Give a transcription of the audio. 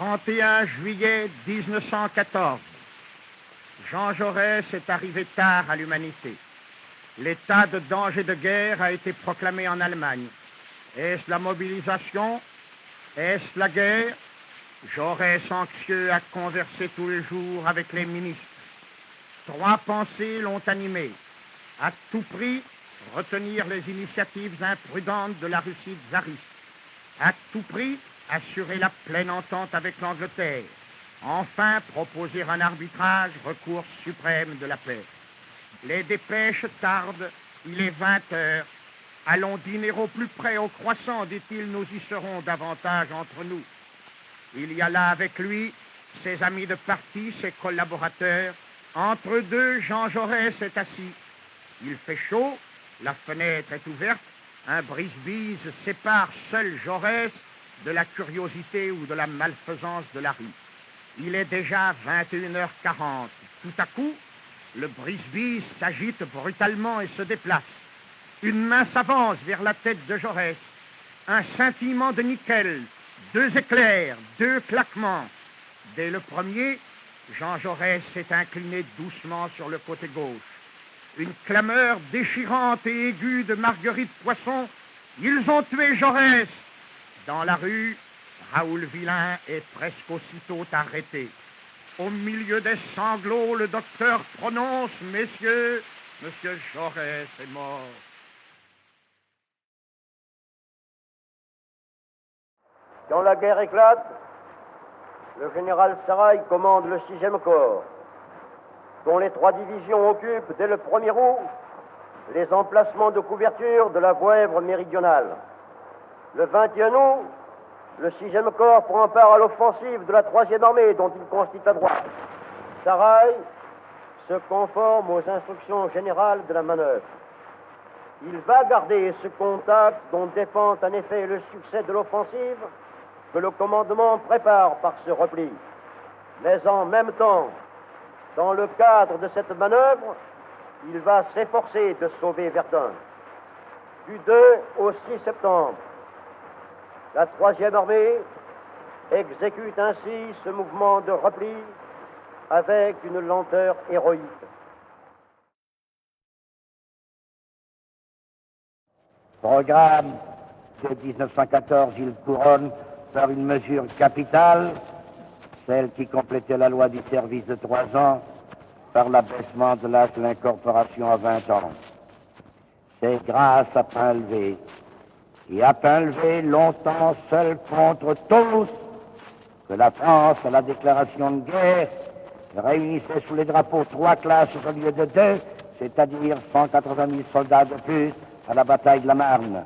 31 juillet 1914. Jean Jaurès est arrivé tard à l'humanité. L'état de danger de guerre a été proclamé en Allemagne. Est-ce la mobilisation? Est-ce la guerre? Jaurès anxieux a conversé tous les jours avec les ministres. Trois pensées l'ont animé. À tout prix, retenir les initiatives imprudentes de la Russie tsariste. À tout prix, assurer la pleine entente avec l'Angleterre. Enfin, proposer un arbitrage, recours suprême de la paix. Les dépêches tardent, il est 20 heures. Allons dîner au plus près au croissant, dit-il, nous y serons davantage entre nous. Il y a là avec lui ses amis de parti, ses collaborateurs. Entre deux, Jean Jaurès est assis. Il fait chaud, la fenêtre est ouverte, un brise-bise sépare seul Jaurès de la curiosité ou de la malfaisance de la rue. Il est déjà 21h40. Tout à coup, le brise-bise s'agite brutalement et se déplace. Une main s'avance vers la tête de Jaurès. Un scintillement de nickel, deux éclairs, deux claquements. Dès le premier, Jean Jaurès s'est incliné doucement sur le côté gauche. Une clameur déchirante et aiguë de Marguerite Poisson. Ils ont tué Jaurès. Dans la rue, Raoul Villain est presque aussitôt arrêté. Au milieu des sanglots, le docteur prononce « Messieurs, Monsieur Jaurès est mort ». Quand la guerre éclate, le général Sarrail commande le 6e corps, dont les 3 divisions occupent dès le 1er août les emplacements de couverture de la voie Èvre méridionale. Le 21 août, le 6e corps prend part à l'offensive de la 3e armée dont il constitue la droite. Sarrail se conforme aux instructions générales de la manœuvre. Il va garder ce contact dont dépend en effet le succès de l'offensive que le commandement prépare par ce repli. Mais en même temps, dans le cadre de cette manœuvre, il va s'efforcer de sauver Verdun. Du 2 au 6 septembre, la 3e armée exécute ainsi ce mouvement de repli avec une lenteur héroïque. Programme de 1914, il couronne par une mesure capitale, celle qui complétait la loi du service de 3 ans, par l'abaissement de l'âge de l'incorporation à 20 ans. C'est grâce à Painlevé, et à Painlevé longtemps seul contre tous, que la France, à la déclaration de guerre, réunissait sous les drapeaux 3 classes au lieu de 2, c'est-à-dire 180 000 soldats de plus à la bataille de la Marne.